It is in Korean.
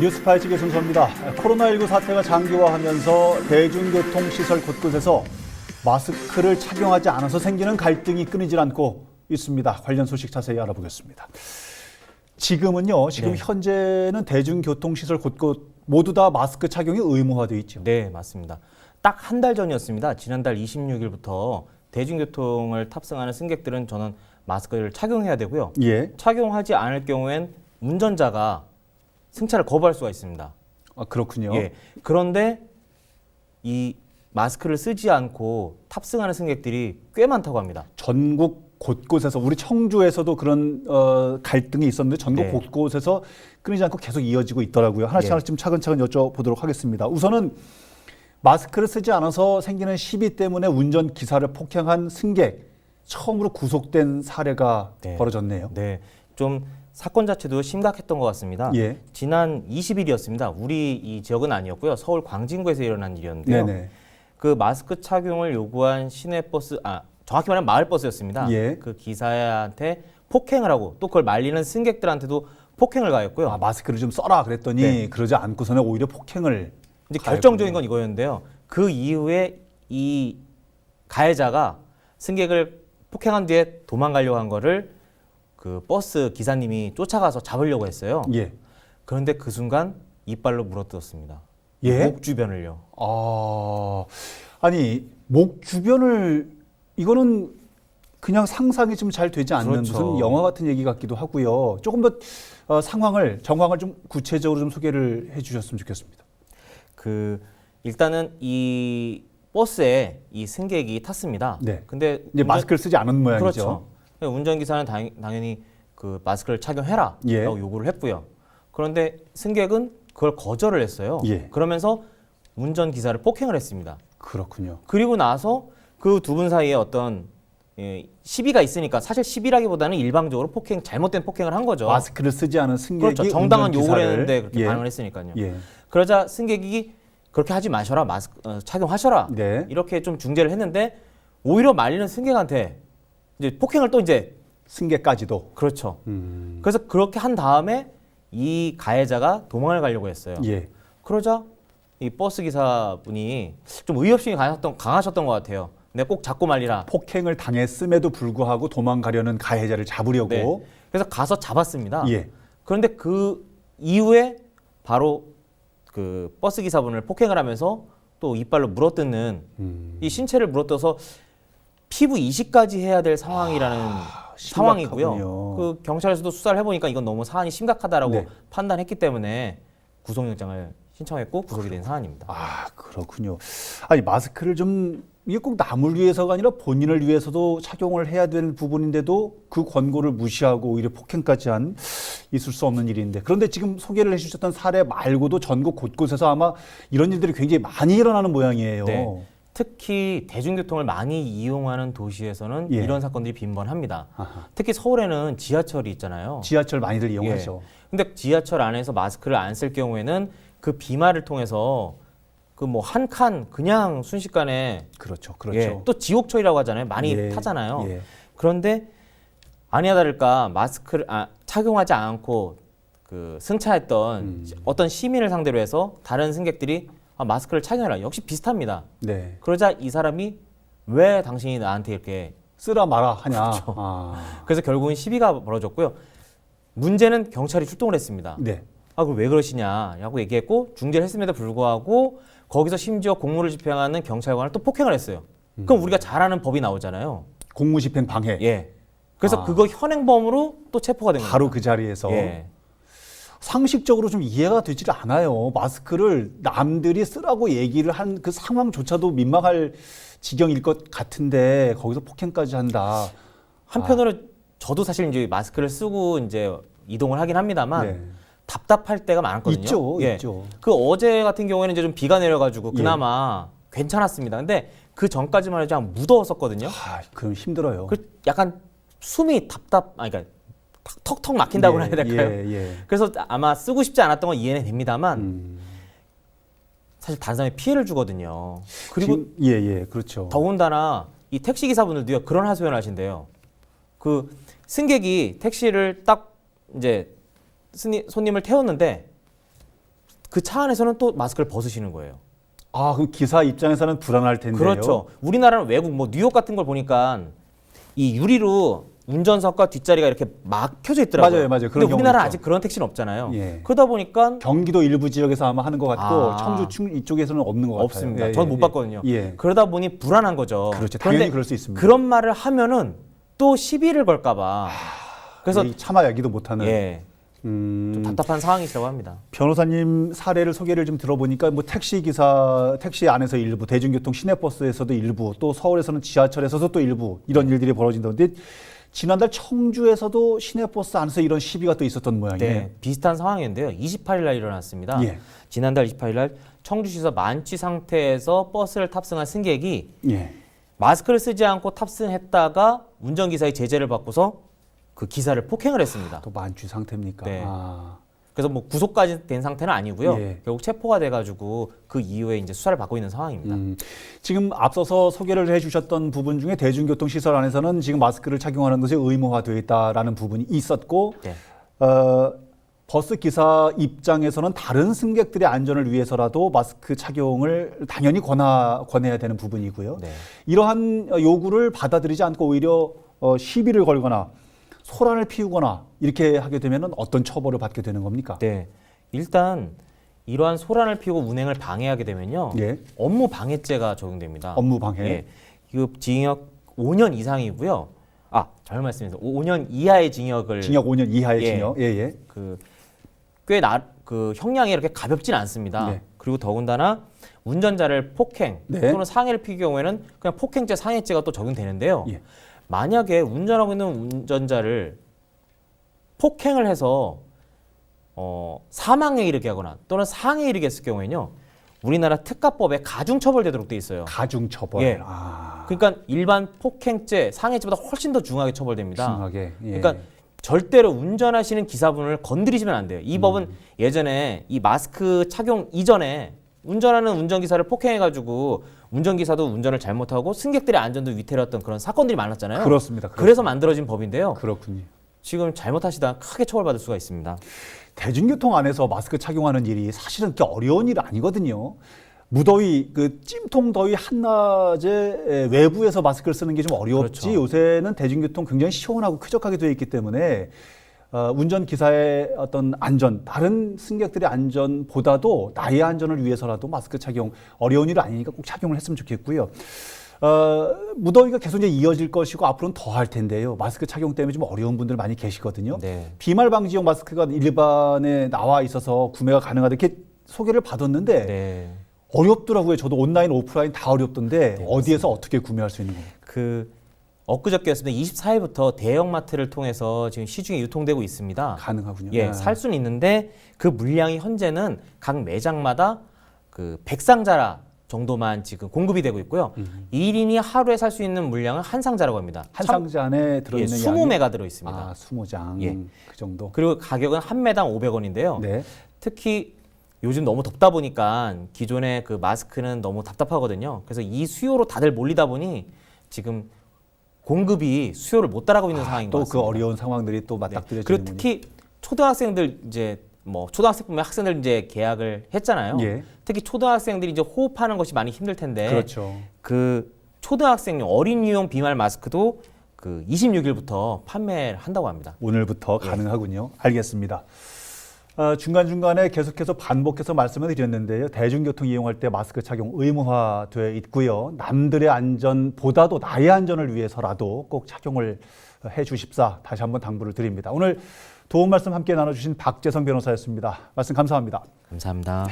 뉴스파이치의 순서입니다. 코로나19 사태가 장기화하면서 대중교통시설 곳곳에서 마스크를 착용하지 않아서 생기는 갈등이 끊이질 않고 있습니다. 관련 소식 자세히 알아보겠습니다. 지금 현재는 대중교통시설 곳곳 모두 다 마스크 착용이 의무화되어 있죠. 네, 맞습니다. 딱 한 달 전이었습니다. 지난달 26일부터 대중교통을 탑승하는 승객들은 저는 마스크를 착용해야 되고요. 예. 착용하지 않을 경우엔 운전자가 승차를 거부할 수가 있습니다. 아, 그렇군요. 예. 그런데 이 마스크를 쓰지 않고 탑승하는 승객들이 꽤 많다고 합니다. 전국 곳곳에서 우리 청주에서도 그런 갈등이 있었는데 전국 네. 곳곳에서 끊이지 않고 계속 이어지고 있더라고요. 하나씩 네. 하나씩 좀 차근차근 여쭤보도록 하겠습니다. 우선은 마스크를 쓰지 않아서 생기는 시비 때문에 운전기사를 폭행한 승객 처음으로 구속된 사례가 네. 벌어졌네요. 네. 좀 사건 자체도 심각했던 것 같습니다. 예. 지난 20일이었습니다. 우리 이 지역은 아니었고요. 서울 광진구에서 일어난 일이었는데요. 네네. 그 마스크 착용을 요구한 시내버스, 정확히 말하면 마을버스였습니다. 예. 그 기사한테 폭행을 하고 또 그걸 말리는 승객들한테도 폭행을 가했고요. 아, 마스크를 좀 써라 그랬더니 네. 그러지 않고서는 오히려 폭행을 이제 가했군요. 결정적인 건 이거였는데요. 그 이후에 이 가해자가 승객을 폭행한 뒤에 도망가려고 한 거를 그 버스 기사님이 쫓아가서 잡으려고 했어요. 예. 그런데 그 순간 이빨로 물어뜯었습니다. 예? 목 주변을요. 아니 목 주변을 이거는 그냥 상상이 좀 잘 되지 않는 그렇죠. 무슨 영화 같은 얘기 같기도 하고요. 조금 더 정황을 좀 구체적으로 좀 소개를 해주셨으면 좋겠습니다. 일단은 이 버스에 이 승객이 탔습니다. 네. 근데 이제 마스크를 쓰지 않은 모양이죠. 그렇죠. 운전기사는 당연히 그 마스크를 착용해라 예. 라고 요구를 했고요. 그런데 승객은 그걸 거절을 했어요. 예. 그러면서 운전기사를 폭행을 했습니다. 그렇군요. 그리고 나서 그 두 분 사이에 어떤 시비가 있으니까 사실 시비라기보다는 일방적으로 잘못된 폭행을 한 거죠. 마스크를 쓰지 않은 승객이 그렇죠. 정당한 운전기사를- 요구를 했는데 그렇게 예. 반응을 했으니까요. 예. 그러자 승객이 그렇게 하지 마셔라, 마스크 착용하셔라 네. 이렇게 좀 중재를 했는데 오히려 말리는 승객한테 이제 폭행을 또 이제 승객까지도. 그렇죠. 그래서 그렇게 한 다음에 이 가해자가 도망을 가려고 했어요. 예. 그러자 이 버스 기사분이 좀 의협심이 강하셨던 것 같아요. 내가 꼭 잡고 말리라. 폭행을 당했음에도 불구하고 도망가려는 가해자를 잡으려고. 네. 그래서 가서 잡았습니다. 예. 그런데 그 이후에 바로 그 버스 기사분을 폭행을 하면서 또 이빨로 물어뜯는 이 신체를 물어뜯어서 피부 이식까지 해야 될 상황이라는 상황이고요. 심각하군요. 그 경찰에서도 수사를 해보니까 이건 너무 사안이 심각하다라고 네. 판단했기 때문에 구속영장을 신청했고 구속이 된 사안입니다. 아, 그렇군요. 아니, 마스크를 이게 꼭 남을 위해서가 아니라 본인을 위해서도 착용을 해야 되는 부분인데도 그 권고를 무시하고 오히려 폭행까지 있을 수 없는 일인데. 그런데 지금 소개를 해주셨던 사례 말고도 전국 곳곳에서 아마 이런 일들이 굉장히 많이 일어나는 모양이에요. 네. 특히 대중교통을 많이 이용하는 도시에서는 예. 이런 사건들이 빈번합니다. 아하. 특히 서울에는 지하철이 있잖아요. 지하철 많이들 이용하죠. 근데 지하철 안에서 마스크를 안 쓸 경우에는 그 비말을 통해서 그 뭐 한 칸 그냥 순식간에 그렇죠. 그렇죠. 예, 또 지옥철이라고 하잖아요. 많이 예. 타잖아요. 예. 그런데 아니나 다를까 마스크를 착용하지 않고 그 승차했던 어떤 시민을 상대로 해서 다른 승객들이 마스크를 착용해라. 역시 비슷합니다. 네. 그러자 이 사람이 왜 당신이 나한테 이렇게 쓰라 마라 하냐. 그렇죠. 아. 그래서 결국은 시비가 벌어졌고요. 문제는 경찰이 출동을 했습니다. 네. 그럼 왜 그러시냐라고 얘기했고 중재를 했음에도 불구하고 거기서 심지어 공무를 집행하는 경찰관을 또 폭행을 했어요. 그럼 우리가 잘 아는 법이 나오잖아요. 공무집행 방해. 예. 그래서 그거 현행범으로 또 체포가 된 거예요. 바로 그 자리에서. 예. 상식적으로 좀 이해가 되질 않아요. 마스크를 남들이 쓰라고 얘기를 한 그 상황조차도 민망할 지경일 것 같은데 거기서 폭행까지 한다. 한편으로 저도 사실 이제 마스크를 쓰고 이제 이동을 하긴 합니다만 네. 답답할 때가 많았거든요. 있죠, 예. 있죠. 그 어제 같은 경우에는 이제 좀 비가 내려가지고 예. 그나마 괜찮았습니다. 근데 그 전까지만 해도 좀 무더웠었거든요. 그럼 힘들어요. 그 약간 숨이 그러니까 턱턱 막힌다고 해야 될까요? 예. 그래서 아마 쓰고 싶지 않았던 건 이해는 됩니다만 사실 다른 사람에 피해를 주거든요. 그리고 그렇죠. 더군다나 이 택시 기사분들도요 그런 하소연을 하신대요. 그 승객이 택시를 딱 이제 손님을 태웠는데 그 차 안에서는 또 마스크를 벗으시는 거예요. 아, 그럼 기사 입장에서는 불안할 텐데요. 그렇죠. 우리나라는 외국 뭐 뉴욕 같은 걸 보니까 이 유리로 운전석과 뒷자리가 이렇게 막혀져 있더라고요. 맞아요. 그런 근데 경우 우리나라는 있죠. 아직 그런 택시는 없잖아요. 예. 그러다 보니까 경기도 일부 지역에서 아마 하는 것 같고 아. 청주 이쪽에서는 없는 것 같아요. 없습니다. 전 못 봤거든요. 예. 그러다 보니 불안한 거죠. 그렇죠. 그런데 당연히 그럴 수 있습니다. 그런 말을 하면은 또 시비를 걸까봐. 그래서 차마 야기도 못하는. 예, 좀 답답한 상황이시라고 합니다. 변호사님 사례를 소개를 좀 들어보니까 뭐 택시 안에서 일부, 대중교통 시내버스에서도 일부, 또 서울에서는 지하철에서도 또 일부 이런 일들이 벌어진다는데 지난달 청주에서도 시내버스 안에서 이런 시비가 또 있었던 모양이에요. 네, 비슷한 상황인데요. 28일 날 일어났습니다. 예. 지난달 28일 날 청주시에서 만취 상태에서 버스를 탑승한 승객이 예. 마스크를 쓰지 않고 탑승했다가 운전기사의 제재를 받고서 그 기사를 폭행을 했습니다. 또 만취 상태입니까? 네. 아. 그래서 뭐 구속까지 된 상태는 아니고요. 예. 결국 체포가 돼가지고 그 이후에 이제 수사를 받고 있는 상황입니다. 지금 앞서서 소개를 해주셨던 부분 중에 대중교통 시설 안에서는 지금 마스크를 착용하는 것이 의무화되어 있다라는 부분이 있었고, 네. 버스 기사 입장에서는 다른 승객들의 안전을 위해서라도 마스크 착용을 당연히 권해야 되는 부분이고요. 네. 이러한 요구를 받아들이지 않고 오히려 시비를 걸거나 소란을 피우거나 이렇게 하게 되면 어떤 처벌을 받게 되는 겁니까? 네. 일단 이러한 소란을 피우고 운행을 방해하게 되면요. 예. 업무 방해죄가 적용됩니다. 업무 방해. 예. 이거 징역 5년 이상이고요. 아, 잘못 말씀드렸습니다. 5년 이하의 징역을 징역 5년 이하의 예. 징역. 예. 그 형량이 이렇게 가볍진 않습니다. 네. 그리고 더군다나 운전자를 폭행 네. 또는 상해를 피울 경우에는 그냥 폭행죄, 상해죄가 또 적용되는데요. 예. 만약에 운전하고 있는 운전자를 폭행을 해서 사망에 이르게 하거나 또는 상해에 이르게 했을 경우에는요. 우리나라 특가법에 가중처벌되도록 돼 있어요. 가중처벌. 예. 아. 그러니까 일반 폭행죄, 상해죄보다 훨씬 더 중하게 처벌됩니다. 중하게. 예. 그러니까 절대로 운전하시는 기사분을 건드리시면 안 돼요. 이 법은 예전에 이 마스크 착용 이전에 운전하는 운전기사를 폭행해가지고 운전기사도 운전을 잘못하고 승객들의 안전도 위태로웠던 그런 사건들이 많았잖아요. 그렇습니다. 그래서 만들어진 법인데요. 그렇군요. 지금 잘못하시다 크게 처벌받을 수가 있습니다. 대중교통 안에서 마스크 착용하는 일이 사실은 그렇게 어려운 일 아니거든요. 무더위, 그 찜통 더위 한낮에 외부에서 마스크를 쓰는 게 좀 어렵지. 그렇죠. 요새는 대중교통 굉장히 시원하고 쾌적하게 되어 있기 때문에 운전 기사의 어떤 안전, 다른 승객들의 안전보다도 나의 안전을 위해서라도 마스크 착용 어려운 일 아니니까 꼭 착용을 했으면 좋겠고요. 무더위가 계속 이제 이어질 것이고 앞으로는 더 할 텐데요. 마스크 착용 때문에 좀 어려운 분들 많이 계시거든요. 네. 비말 방지용 마스크가 일반에 나와 있어서 구매가 가능하다 이렇게 소개를 받았는데 네. 어렵더라고요. 저도 온라인, 오프라인 다 어렵던데 네, 어디에서 어떻게 구매할 수 있는 건가요? 엊그저께였습니다. 24일부터 대형마트를 통해서 지금 시중에 유통되고 있습니다. 가능하군요. 예, 살 수는 있는데 그 물량이 현재는 각 매장마다 그 100상자 정도만 지금 공급이 되고 있고요. 1인이 하루에 살 수 있는 물량은 한 상자라고 합니다. 한 상자 안에 들어있는 20매가 들어 있습니다. 아, 20장 예. 그 정도. 그리고 가격은 한 매당 500원인데요. 네. 특히 요즘 너무 덥다 보니까 기존의 그 마스크는 너무 답답하거든요. 그래서 이 수요로 다들 몰리다 보니 지금 공급이 수요를 못 따라가고 있는 상황인 것 또 같습니다. 그 어려운 상황들이 또 네. 맞닥뜨려지는 그리고 특히 초등학생들 이제 뭐 초등학생뿐만 학생들 이제 계약을 했잖아요. 예. 특히 초등학생들이 이제 호흡하는 것이 많이 힘들 텐데 그렇죠. 그 초등학생용 어린이용 비말 마스크도 그 26일부터 판매를 한다고 합니다. 오늘부터 가능하군요. 알겠습니다. 중간중간에 계속해서 반복해서 말씀을 드렸는데요. 대중교통 이용할 때 마스크 착용 의무화되어 있고요. 남들의 안전보다도 나의 안전을 위해서라도 꼭 착용을 해 주십사 다시 한번 당부를 드립니다. 오늘 도움 말씀 함께 나눠주신 박재성 변호사였습니다. 말씀 감사합니다. 감사합니다.